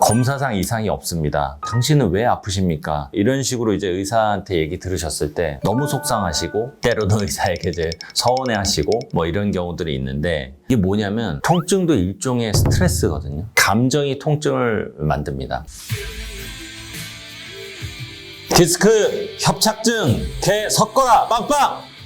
검사상 이상이 없습니다. 당신은 왜 아프십니까? 이런 식으로 이제 의사한테 얘기 들으셨을 때 너무 속상하시고 때로는 의사에게 이제 서운해하시고 뭐 이런 경우들이 있는데 이게 뭐냐면 통증도 일종의 스트레스거든요. 감정이 통증을 만듭니다. 디스크 협착증 개 섞어라 빵빵!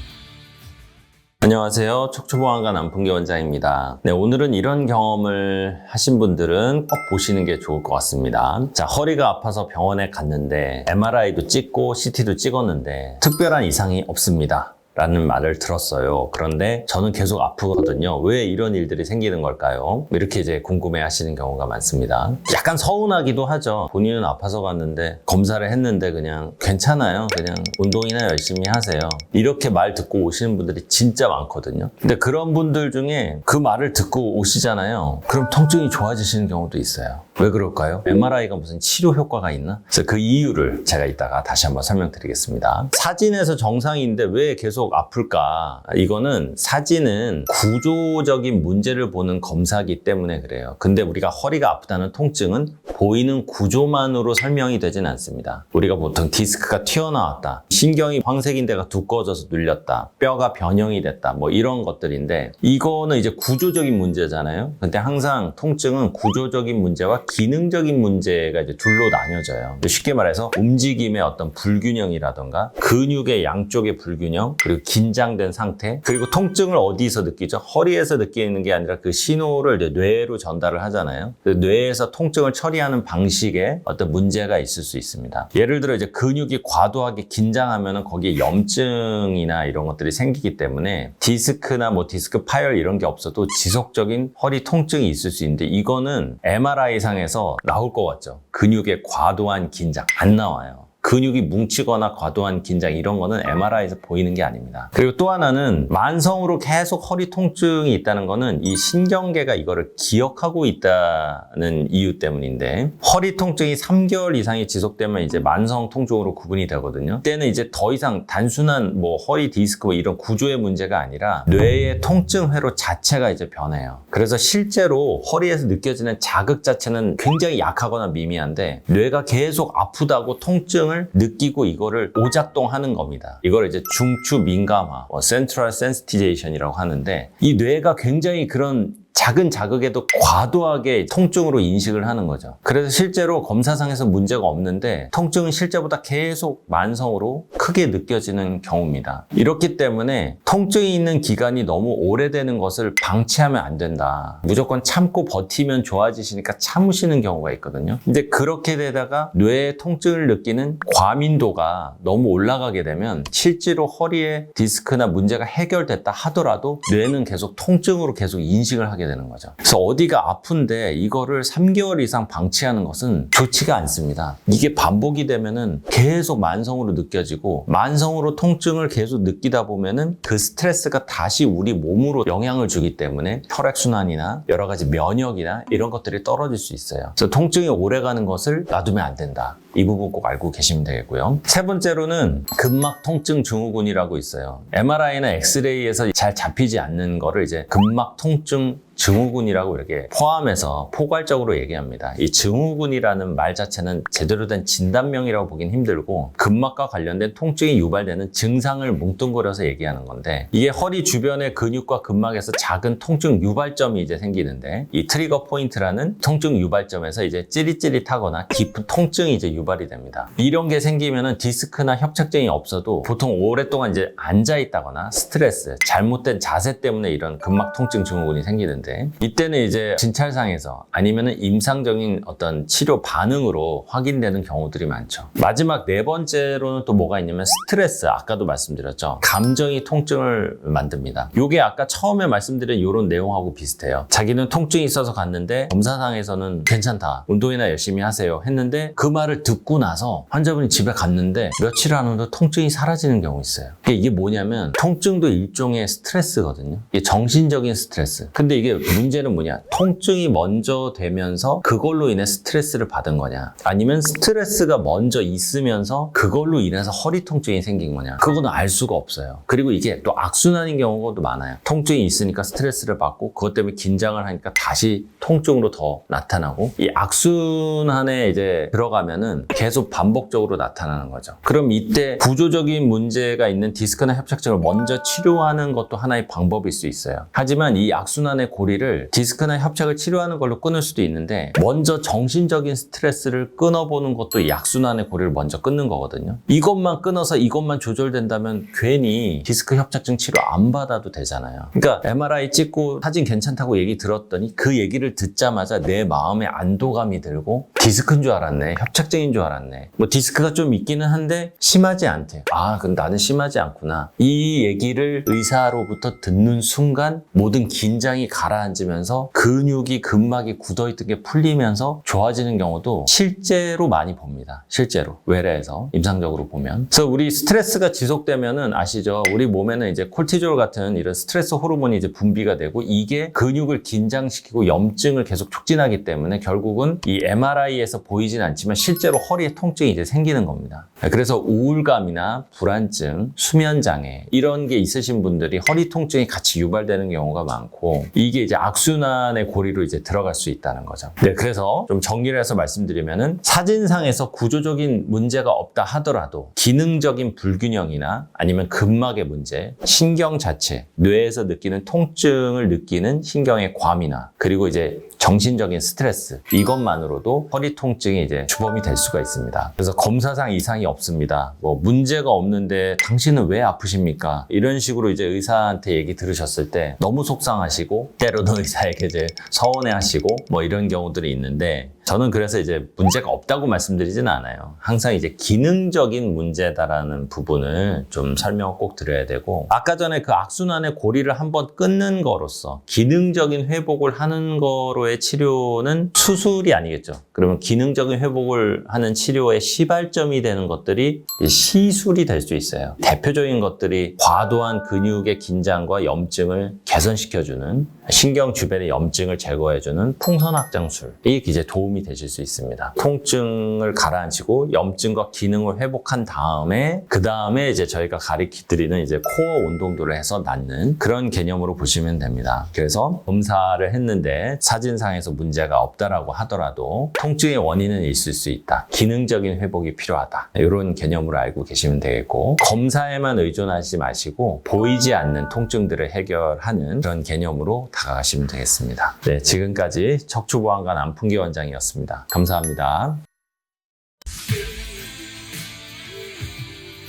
안녕하세요. 척추보안과 남풍기 원장입니다. 네, 오늘은 이런 경험을 하신 분들은 꼭 보시는 게 좋을 것 같습니다. 자, 허리가 아파서 병원에 갔는데 MRI도 찍고 CT도 찍었는데 특별한 이상이 없습니다. 라는 말을 들었어요. 그런데 저는 계속 아프거든요. 왜 이런 일들이 생기는 걸까요? 이렇게 이제 궁금해 하시는 경우가 많습니다. 약간 서운하기도 하죠. 본인은 아파서 갔는데 검사를 했는데 그냥 괜찮아요. 그냥 운동이나 열심히 하세요. 이렇게 말 듣고 오시는 분들이 진짜 많거든요. 근데 그런 분들 중에 그 말을 듣고 오시잖아요. 그럼 통증이 좋아지시는 경우도 있어요. 왜 그럴까요? MRI가 무슨 치료 효과가 있나? 그래서 그 이유를 제가 이따가 다시 한번 설명드리겠습니다. 사진에서 정상인데 왜 계속 아플까? 이거는 사진은 구조적인 문제를 보는 검사기 때문에 그래요. 근데 우리가 허리가 아프다는 통증은 보이는 구조만으로 설명이 되진 않습니다. 우리가 보통 디스크가 튀어나왔다, 신경이 황색인 데가 두꺼워져서 눌렸다, 뼈가 변형이 됐다, 뭐 이런 것들인데 이거는 이제 구조적인 문제잖아요. 근데 항상 통증은 구조적인 문제와 기능적인 문제가 이제 둘로 나뉘어져요. 쉽게 말해서 움직임의 어떤 불균형이라던가 근육의 양쪽의 불균형, 그리고 긴장된 상태, 그리고 통증을 어디서 느끼죠? 허리에서 느끼는 게 아니라 그 신호를 이제 뇌로 전달을 하잖아요. 뇌에서 통증을 처리하는 방식에 어떤 문제가 있을 수 있습니다. 예를 들어 이제 근육이 과도하게 긴장하면은 거기에 염증이나 이런 것들이 생기기 때문에 디스크나 뭐 디스크 파열 이런 게 없어도 지속적인 허리 통증이 있을 수 있는데 이거는 MRI상에서 나올 것 같죠? 근육의 과도한 긴장 안 나와요. 근육이 뭉치거나 과도한 긴장 이런 거는 MRI에서 보이는 게 아닙니다. 그리고 또 하나는 만성으로 계속 허리 통증이 있다는 거는 이 신경계가 이거를 기억하고 있다는 이유 때문인데 허리 통증이 3개월 이상이 지속되면 이제 만성 통증으로 구분이 되거든요. 그때는 이제 더 이상 단순한 뭐 허리 디스크 뭐 이런 구조의 문제가 아니라 뇌의 통증 회로 자체가 이제 변해요. 그래서 실제로 허리에서 느껴지는 자극 자체는 굉장히 약하거나 미미한데 뇌가 계속 아프다고 통증을 느끼고 이거를 오작동하는 겁니다. 이걸 이제 중추 민감화, Central Sensitization이라고 하는데 이 뇌가 굉장히 그런 작은 자극에도 과도하게 통증으로 인식을 하는 거죠. 그래서 실제로 검사상에서 문제가 없는데 통증은 실제보다 계속 만성으로 크게 느껴지는 경우입니다. 이렇기 때문에 통증이 있는 기간이 너무 오래되는 것을 방치하면 안 된다. 무조건 참고 버티면 좋아지시니까 참으시는 경우가 있거든요. 근데 그렇게 되다가 뇌의 통증을 느끼는 과민도가 너무 올라가게 되면 실제로 허리에 디스크나 문제가 해결됐다 하더라도 뇌는 계속 통증으로 계속 인식을 하게 되는 거죠. 그래서 어디가 아픈데 이거를 3개월 이상 방치하는 것은 좋지가 않습니다. 이게 반복이 되면은 계속 만성으로 느껴지고 만성으로 통증을 계속 느끼다 보면은 그 스트레스가 다시 우리 몸으로 영향을 주기 때문에 혈액순환이나 여러 가지 면역이나 이런 것들이 떨어질 수 있어요. 그래서 통증이 오래가는 것을 놔두면 안 된다. 이 부분 꼭 알고 계시면 되겠고요. 세 번째로는 근막 통증 증후군이라고 있어요. MRI나 엑스레이에서 잘 잡히지 않는 거를 이제 근막 통증 증후군이라고 이렇게 포함해서 포괄적으로 얘기합니다. 이 증후군이라는 말 자체는 제대로 된 진단명이라고 보긴 힘들고 근막과 관련된 통증이 유발되는 증상을 뭉뚱그려서 얘기하는 건데 이게 허리 주변의 근육과 근막에서 작은 통증 유발점이 이제 생기는데 이 트리거 포인트라는 통증 유발점에서 이제 찌릿찌릿하거나 깊은 통증이 이제 유발이 됩니다. 이런 게 생기면은 디스크나 협착증이 없어도 보통 오랫동안 이제 앉아 있다거나 스트레스, 잘못된 자세 때문에 이런 근막 통증 증후군이 생기는데 이때는 이제 진찰상에서 아니면은 임상적인 어떤 치료 반응으로 확인되는 경우들이 많죠. 마지막 네 번째로는 또 뭐가 있냐면 스트레스, 아까도 말씀드렸죠. 감정이 통증을 만듭니다. 이게 아까 처음에 말씀드린 이런 내용하고 비슷해요. 자기는 통증이 있어서 갔는데 검사상에서는 괜찮다, 운동이나 열심히 하세요 했는데 그 말을 듣고 나서 환자분이 집에 갔는데 며칠 안 후에 통증이 사라지는 경우 있어요. 이게 뭐냐면 통증도 일종의 스트레스거든요. 이게 정신적인 스트레스. 근데 이게 문제는 뭐냐? 통증이 먼저 되면서 그걸로 인해 스트레스를 받은 거냐? 아니면 스트레스가 먼저 있으면서 그걸로 인해서 허리 통증이 생긴 거냐? 그거는 알 수가 없어요. 그리고 이게 또 악순환인 경우도 많아요. 통증이 있으니까 스트레스를 받고 그것 때문에 긴장을 하니까 다시 통증으로 더 나타나고, 이 악순환에 이제 들어가면은 계속 반복적으로 나타나는 거죠. 그럼 이때 구조적인 문제가 있는 디스크나 협착증을 먼저 치료하는 것도 하나의 방법일 수 있어요. 하지만 이 악순환의 고리를 디스크나 협착을 치료하는 걸로 끊을 수도 있는데, 먼저 정신적인 스트레스를 끊어보는 것도 이 악순환의 고리를 먼저 끊는 거거든요. 이것만 끊어서 이것만 조절된다면 괜히 디스크 협착증 치료 안 받아도 되잖아요. 그러니까 MRI 찍고 사진 괜찮다고 얘기 들었더니 그 얘기를 듣자마자 내 마음에 안도감이 들고 디스크인 줄 알았네, 협착증인 줄 알았네, 뭐 디스크가 좀 있기는 한데 심하지 않대. 아, 그럼 나는 심하지 않구나. 이 얘기를 의사로부터 듣는 순간 모든 긴장이 가라앉으면서 근육이, 근막이 굳어있던 게 풀리면서 좋아지는 경우도 실제로 많이 봅니다. 실제로 외래에서 임상적으로 보면. 그래서 우리 스트레스가 지속되면은 아시죠? 우리 몸에는 이제 콜티졸 같은 이런 스트레스 호르몬이 이제 분비가 되고, 이게 근육을 긴장시키고 염증을 계속 촉진하기 때문에 결국은 이 MRI에서 보이진 않지만 실제로 허리에 통증이 이제 생기는 겁니다. 그래서 우울감이나 불안증, 수면장애 이런 게 있으신 분들이 허리 통증이 같이 유발되는 경우가 많고, 이게 이제 악순환의 고리로 이제 들어갈 수 있다는 거죠. 네, 그래서 좀 정리를 해서 말씀드리면은, 사진상에서 구조적인 문제가 없다 하더라도 기능적인 불균형이나 아니면 근막의 문제, 신경 자체, 뇌에서 느끼는 통증을 느끼는 신경의 과민화, 그리고 이제 정신적인 스트레스, 이것만으로도 허리 통증이 이제 주범이 될 수가 있습니다. 그래서 검사상 이상이 없습니다. 뭐 문제가 없는데 당신은 왜 아프십니까? 이런 식으로 이제 의사한테 얘기 들으셨을 때 너무 속상하시고, 때로는 의사에게 이제 서운해하시고 뭐 이런 경우들이 있는데, 저는 그래서 이제 문제가 없다고 말씀드리진 않아요. 항상 이제 기능적인 문제다라는 부분을 좀 설명을 꼭 드려야 되고, 아까 전에 그 악순환의 고리를 한번 끊는 거로서 기능적인 회복을 하는 거로의 치료는 수술이 아니겠죠. 그러면 기능적인 회복을 하는 치료의 시발점이 되는 것들이 시술이 될 수 있어요. 대표적인 것들이 과도한 근육의 긴장과 염증을 개선시켜주는, 신경 주변의 염증을 제거해주는 풍선확장술이 이제 도움이 되실 수 있습니다. 통증을 가라앉히고 염증과 기능을 회복한 다음에, 그 다음에 이제 저희가 가르쳐드리는 이제 코어 운동들을 해서 낫는 그런 개념으로 보시면 됩니다. 그래서 검사를 했는데 사진상에서 문제가 없다라고 하더라도 통증의 원인은 있을 수 있다, 기능적인 회복이 필요하다, 이런 개념으로 알고 계시면 되겠고, 검사에만 의존하지 마시고 보이지 않는 통증들을 해결하는 그런 개념으로 다가가시면 되겠습니다. 네, 지금까지 척추보안관 안풍기 원장이었습니다. 감사합니다.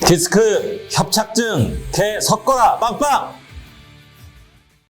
디스크 협착증 개 섞어라 빵빵!